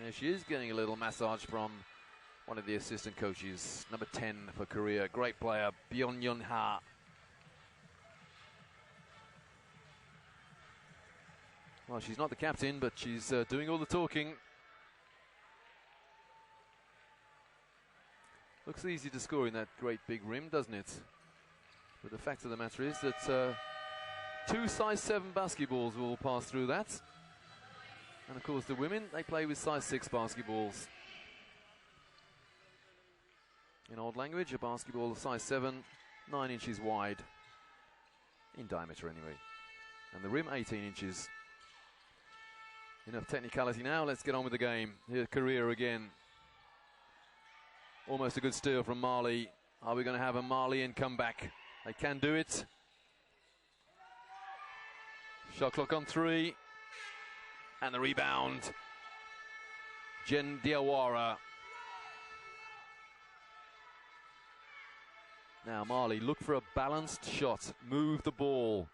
There she is, getting a little massage from one of the assistant coaches. Number 10 for Korea, great player, Byung-Yeon Ha. Well, she's not the captain, but she's doing all the talking. Looks easy to score in that great big rim, doesn't it? But the fact of the matter is that 2 size 7 basketballs will pass through that. And of course the women, they play with size 6 basketballs. In old language, a basketball of size 7, 9 inches wide. In diameter anyway. And the rim 18 inches. Enough technicality now, let's get on with the game. Here's Korea again. Almost a good steal from Mali. Are we going to have a Malian comeback? They can do it. Shot clock on 3. And the rebound. Jen Diawara. Now Mali, look for a balanced shot. Move the ball.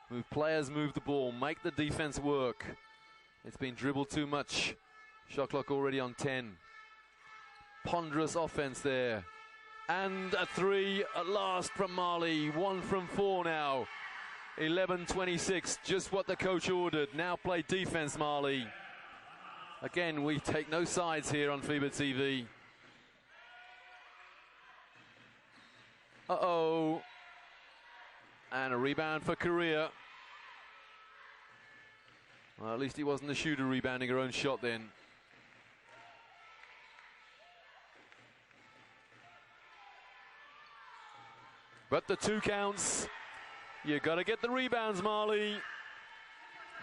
Move players, move the ball. Make the defense work. It's been dribbled too much. Shot clock already on 10. Ponderous offense there. And a 3 at last from Mali. 1 from 4 now. 11-26, just what the coach ordered. Now play defense, Mali. Again, we take no sides here on FIBA TV. Uh-oh. And a rebound for Korea. Well, at least he wasn't the shooter rebounding her own shot then. But the 2 counts. You got to get the rebounds, Mali.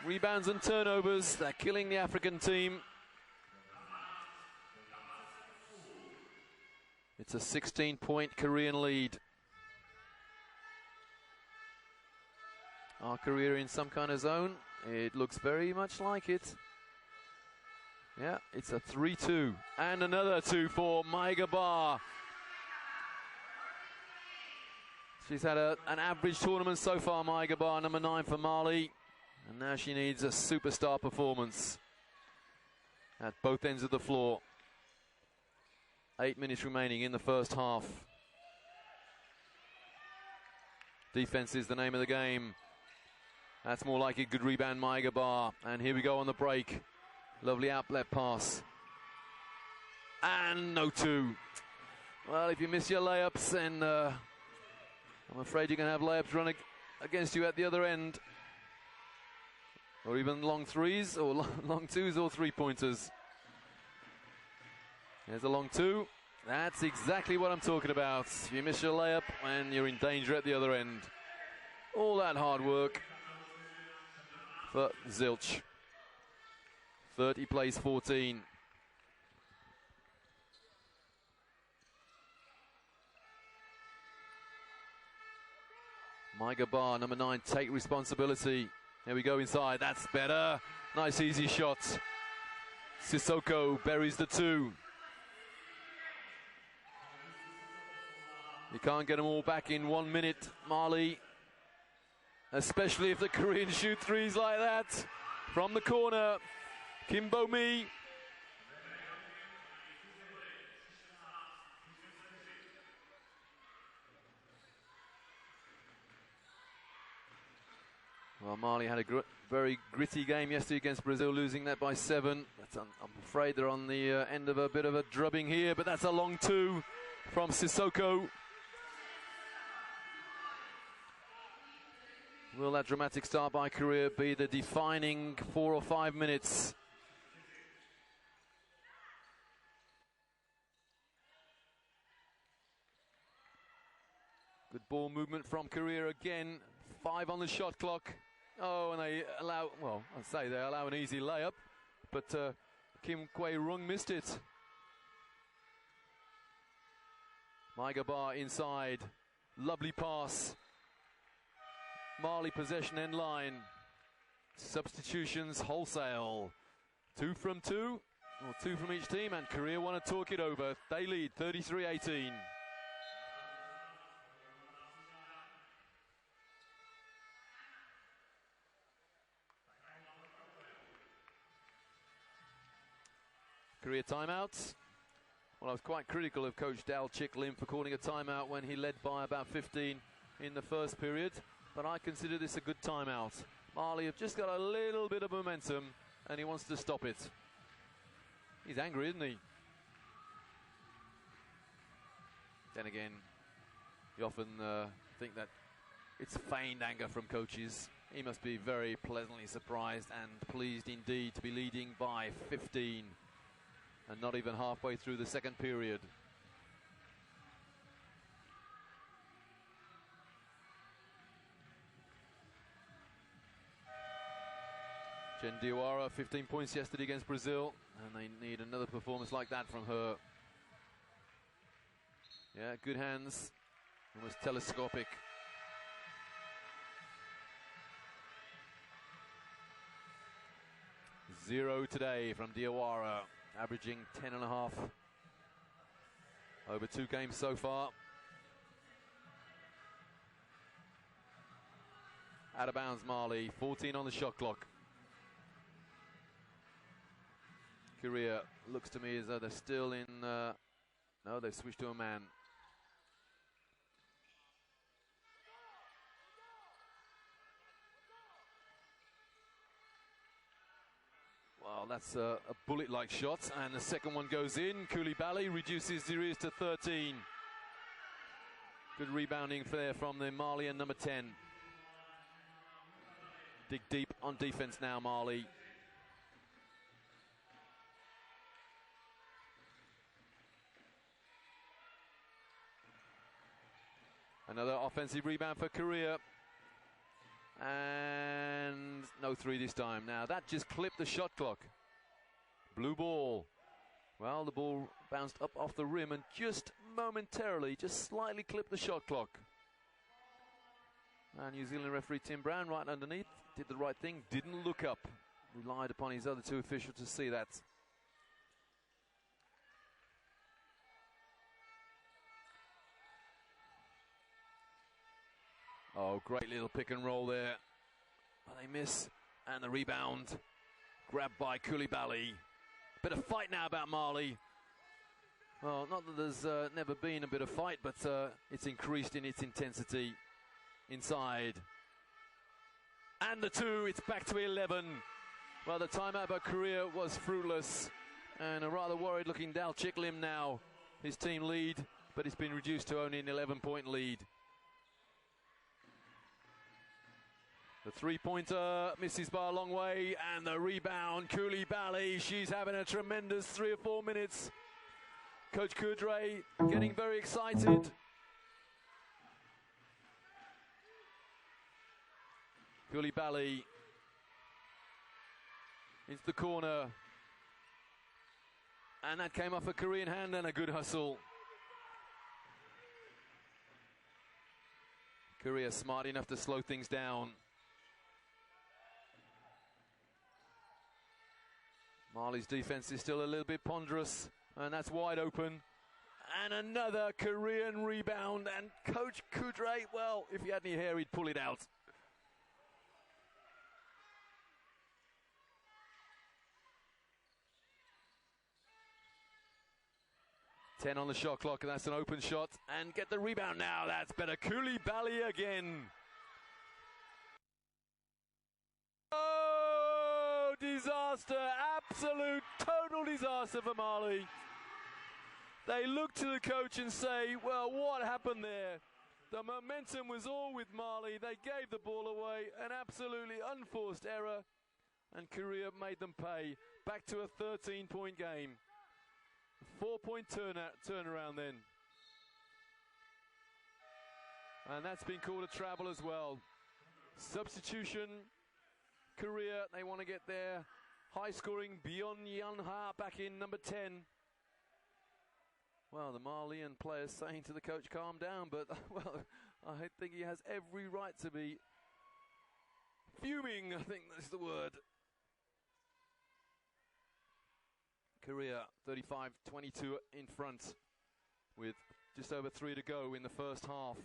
Rebounds and turnovers. They're killing the African team. It's a 16-point Korean lead. Are Korea in some kind of zone? It looks very much like it. Yeah, it's a 3-2. And another 2 for Maiga Bar. She's had an average tournament so far, Maiga Bar, number 9 for Mali. And now she needs a superstar performance at both ends of the floor. 8 minutes remaining in the first half. Defense is the name of the game. That's more like a good rebound, Maiga Bar. And here we go on the break. Lovely outlet pass. And no 2. Well, if you miss your layups, then I'm afraid you're going to have layups run against you at the other end. Or even long 3s, or long 2s, or 3-pointers. There's a long 2. That's exactly what I'm talking about. You miss your layup, and you're in danger at the other end. All that hard work for zilch. 30 plays 14. Maiga Bar, number 9, take responsibility. There we go inside. That's better. Nice easy shot. Sissoko buries the 2. You can't get them all back in 1 minute, Mali. Especially if the Koreans shoot 3s like that. From the corner, Kim Bo-mi. Well, Mali had a very gritty game yesterday against Brazil, losing that by 7. But I'm afraid they're on the end of a bit of a drubbing here, but that's a long 2 from Sissoko. Will that dramatic start by Korea be the defining 4 or 5 minutes? Good ball movement from Korea again. 5 on the shot clock. Oh, and they allow, well, I'd say they allow an easy layup, but Kim Kwe-rung missed it. Maiga Bar inside. Lovely pass. Mali possession end line. Substitutions wholesale. 2 from 2, or 2 from each team, and Korea want to talk it over. They lead 33-18. Korea timeouts. Well, I was quite critical of Coach Dalchik Lim for calling a timeout when he led by about 15 in the first period, but I consider this a good timeout. Mali have just got a little bit of momentum and he wants to stop it. He's angry, isn't he? Then again, you often think that it's feigned anger from coaches. He must be very pleasantly surprised and pleased indeed to be leading by 15 and not even halfway through the second period. Jen Diawara, 15 points yesterday against Brazil, and they need another performance like that from her. Yeah, good hands, almost telescopic. Zero today from Diawara, averaging 10.5 over 2 games so far. Out of bounds, Mali, 14 on the shot clock. Korea looks to me as though they're still in, no, they've switched to a man. Well, that's a bullet-like shot, and the second one goes in. Koulibaly reduces series to 13. Good rebounding there from the Malian number 10. Dig deep on defense now, Mali. Another offensive rebound for Korea. And no 3 this time. Now that just clipped the shot clock. Blue ball. Well, the ball bounced up off the rim and just momentarily, just slightly clipped the shot clock. And New Zealand referee Tim Brown right underneath did the right thing, didn't look up. Relied upon his other 2 officials to see that. Oh, great little pick and roll there. But they miss. And the rebound. Grabbed by Koulibaly. Bit of fight now about Mali. Well, not that there's never been a bit of fight, but it's increased in its intensity inside. And the 2, it's back to 11. Well, the timeout by Korea was fruitless. And a rather worried looking Dalchik Lim now. His team lead, but it's been reduced to only an 11-point lead. The 3-pointer misses by a long way, and the rebound, Koulibaly, she's having a tremendous 3 or 4 minutes. Coach Kudre getting very excited. Koulibaly into the corner, and that came off a Korean hand and a good hustle. Korea smart enough to slow things down. Mali's defense is still a little bit ponderous, and that's wide open. And another Korean rebound, and Coach Kudre, well, if he had any hair, he'd pull it out. Ten on the shot clock, and that's an open shot. And get the rebound now, that's better. Koulibaly again. Oh, disaster, absolute, total disaster for Mali. They look to the coach and say, well, what happened there? The momentum was all with Mali. They gave the ball away, an absolutely unforced error, and Korea made them pay. Back to a 13-point game. 4-point turnaround then. And that's been called a travel as well. Substitution, Korea, they want to get their high-scoring Byeon Yeon-ha back in, number 10. Well, the Malian players saying to the coach, calm down, but, well, I think he has every right to be fuming, I think that's the word. Korea 35-22 in front with just over 3 to go in the first half.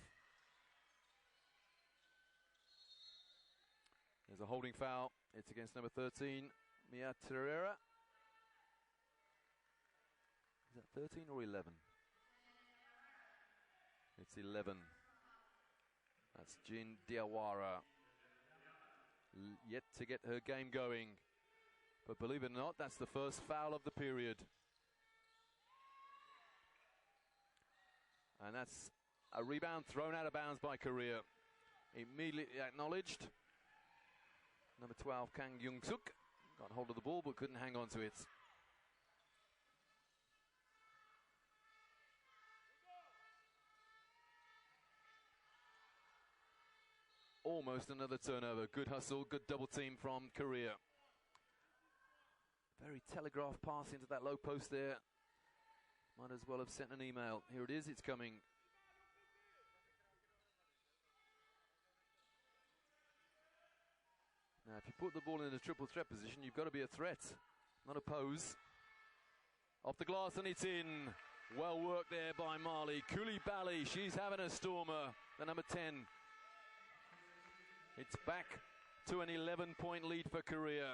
There's a holding foul. It's against number 13, Mia Terera. 13 or 11? It's 11. That's Jin Diawara. Yet to get her game going. But believe it or not, that's the first foul of the period. And that's a rebound thrown out of bounds by Korea. Immediately acknowledged. Number 12, Kang Young-suk, got hold of the ball but couldn't hang on to it. Almost another turnover. Good hustle, good double team from Korea. Very telegraphed pass into that low post there. Might as well have sent an email. Here it is, it's coming. Now, if you put the ball in a triple threat position, you've got to be a threat, not a pose. Off the glass and it's in. Well worked there by Mali. Koulibaly, she's having a stormer. The number 10. It's back to an 11-point lead for Korea.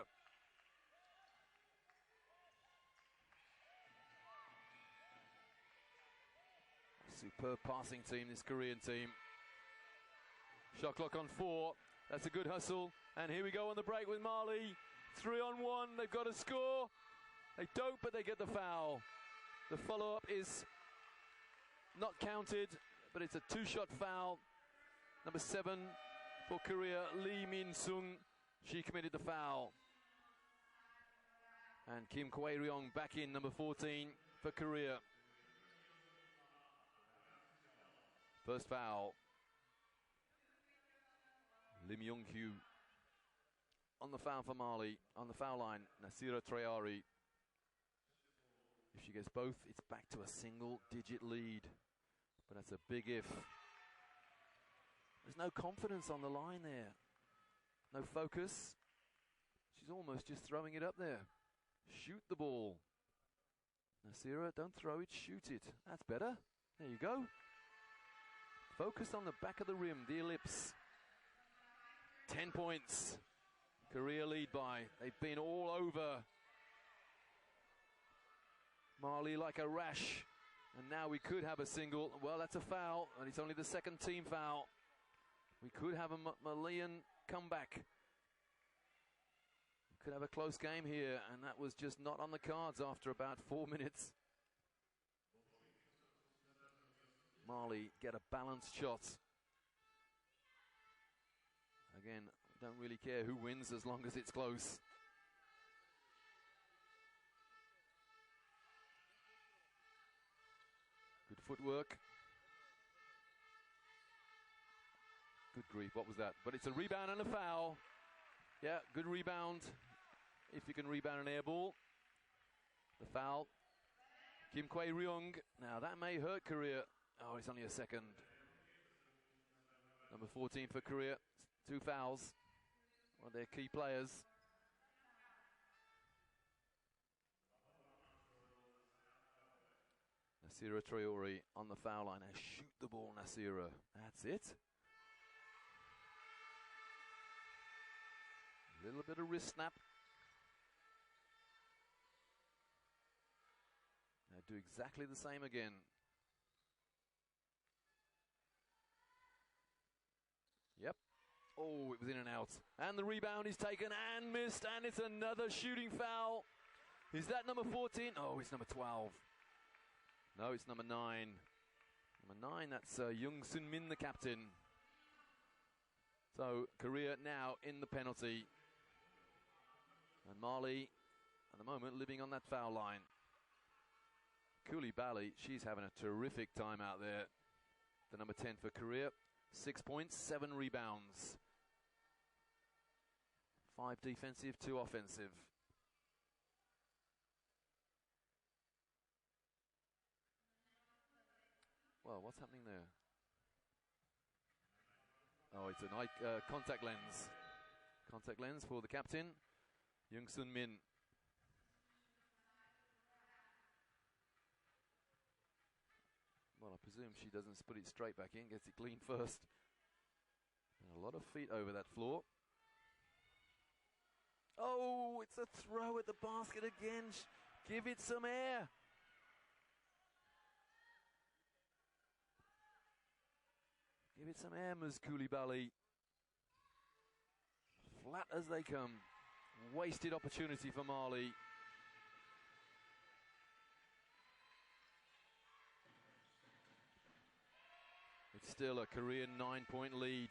Superb passing team, this Korean team. Shot clock on 4. That's a good hustle. And here we go on the break with Mali. 3-on-1. They've got to score. They don't, but they get the foul. The follow-up is not counted, but it's a 2-shot foul. Number 7 for Korea, Lee Min-sung. She committed the foul. And Kim Kwae-ryong back in, number 14 for Korea. First foul. Lim Young-hyu on the foul for Mali. On the foul line, Nasira Traore. If she gets both, it's back to a single-digit lead. But that's a big if. There's no confidence on the line there. No focus. She's almost just throwing it up there. Shoot the ball. Nasira, don't throw it, shoot it. That's better. There you go. Focus on the back of the rim, the ellipse. 10 points. Korea lead by. They've been all over Mali like a rash. And now we could have a single. Well, that's a foul, and it's only the second team foul. We could have a Malian comeback. We could have a close game here, and that was just not on the cards after about 4 minutes. Mali get a balanced shot. Again, don't really care who wins as long as it's close. Good footwork. Good grief, what was that? But it's a rebound and a foul. Yeah, good rebound. If you can rebound an air ball. The foul. Kim Kwae-ryong. Now that may hurt Korea. Oh, it's only a second. Number 14 for Korea. 2 fouls. One of their key players. Nasira Traore on the foul line. Now shoot the ball, Nasira. That's it. A little bit of wrist snap. Now do exactly the same again. Yep. Oh, it was in and out. And the rebound is taken and missed, and it's another shooting foul. Is that number 14? Oh, it's number 12. No, it's number 9. Number 9, that's Young Sun-min, the captain. So, Korea now in the penalty. And Mali, at the moment, living on that foul line. Koulibaly, she's having a terrific time out there. The number 10 for Korea. 6 points, 7 rebounds. 5 defensive, 2 offensive. Well, what's happening there? Oh, it's a contact lens. Contact lens for the captain, Young Sun-min. Well, I presume she doesn't put it straight back in, gets it clean first. And a lot of feet over that floor. Oh, it's a throw at the basket again. Give it some air. Give it some air, Ms. Koulibaly. Flat as they come. Wasted opportunity for Mali. It's still a Korean 9-point lead.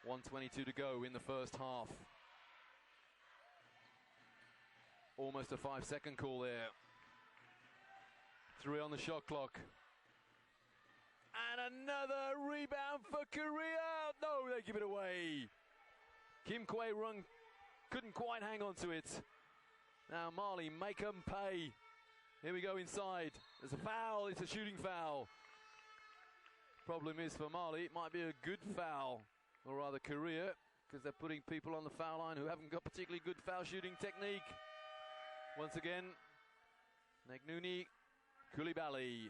1:22 to go in the first half. Almost a 5-second call there. 3 on the shot clock. And another rebound for Korea. No, they give it away. Kim Kwae-rung couldn't quite hang on to it. Now Mali, make them pay. Here we go inside. There's a foul. It's a shooting foul. Problem is for Mali, it might be a good foul, or rather Korea, because they're putting people on the foul line who haven't got particularly good foul shooting technique. Once again, Negnuni Koulibaly.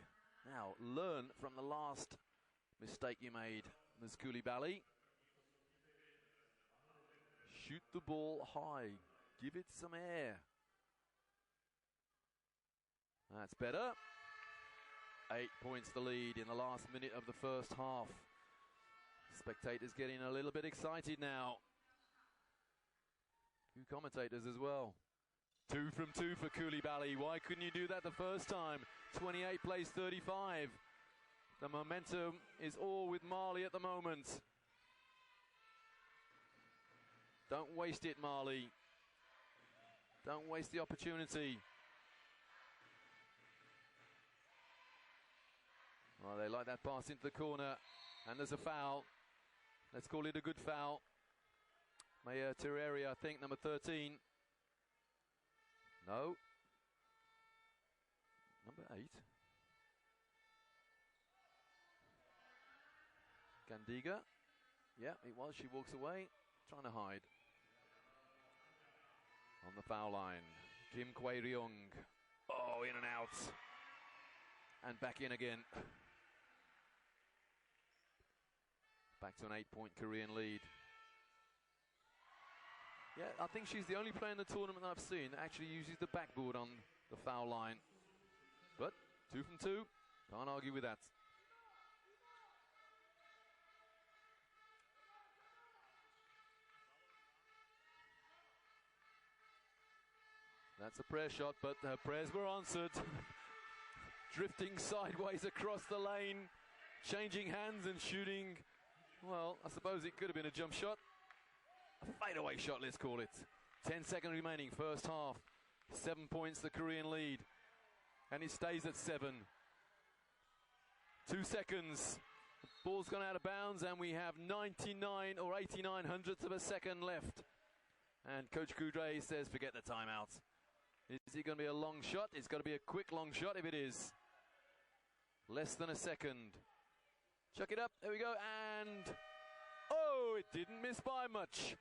Now, learn from the last mistake you made, Ms. Koulibaly. Shoot the ball high. Give it some air. That's better. 8 points the lead in the last minute of the first half. Spectators getting a little bit excited now. Few commentators as well. 2 from 2 for Koulibaly. Why couldn't you do that the first time? 28 plays 35. The momentum is all with Mali at the moment. Don't waste it, Mali. Don't waste the opportunity. Well, they like that pass into the corner, and there's a foul. Let's call it a good foul. Maya Terreria, I think, number 13. No. Number 8. Gandiga. Yeah, it was. She walks away, trying to hide. On the foul line, Kim Kwae-ryung. Oh, in and out. And back in again. Back to an 8-point Korean lead. Yeah, I think she's the only player in the tournament that I've seen that actually uses the backboard on the foul line. But 2 from 2, can't argue with that. That's a prayer shot, but her prayers were answered. Drifting sideways across the lane, changing hands and shooting. Well, I suppose it could have been a jump shot. A fadeaway shot, let's call it. 10 seconds remaining, first half. 7 points, the Korean lead. And it stays at 7. 2 seconds. The ball's gone out of bounds, and we have 99 or 89 hundredths of a second left. And Coach Kudre says, forget the timeout. Is it going to be a long shot? It's got to be a quick long shot if it is. Less than a second. Chuck it up, there we go, and oh, it didn't miss by much.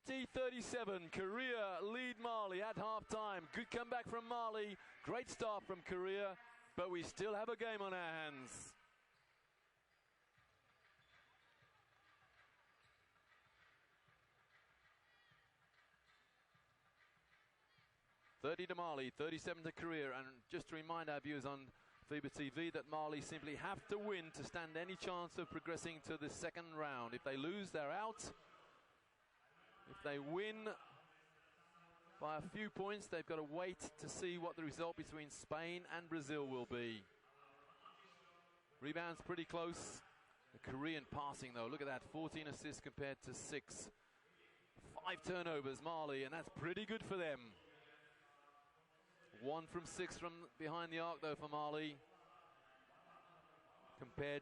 30-37, Korea lead Mali at halftime. Good comeback from Mali, great start from Korea, but we still have a game on our hands. $30 to Mali, 37 to Korea, and just to remind our viewers on FIBA TV that Mali simply have to win to stand any chance of progressing to the second round. If they lose, they're out. If they win by a few points, they've got to wait to see what the result between Spain and Brazil will be. Rebounds pretty close. The Korean passing, though, look at that, 14 assists compared to 6. 5 turnovers, Mali, and that's pretty good for them. 1 from 6 from behind the arc, though, for Mali, compared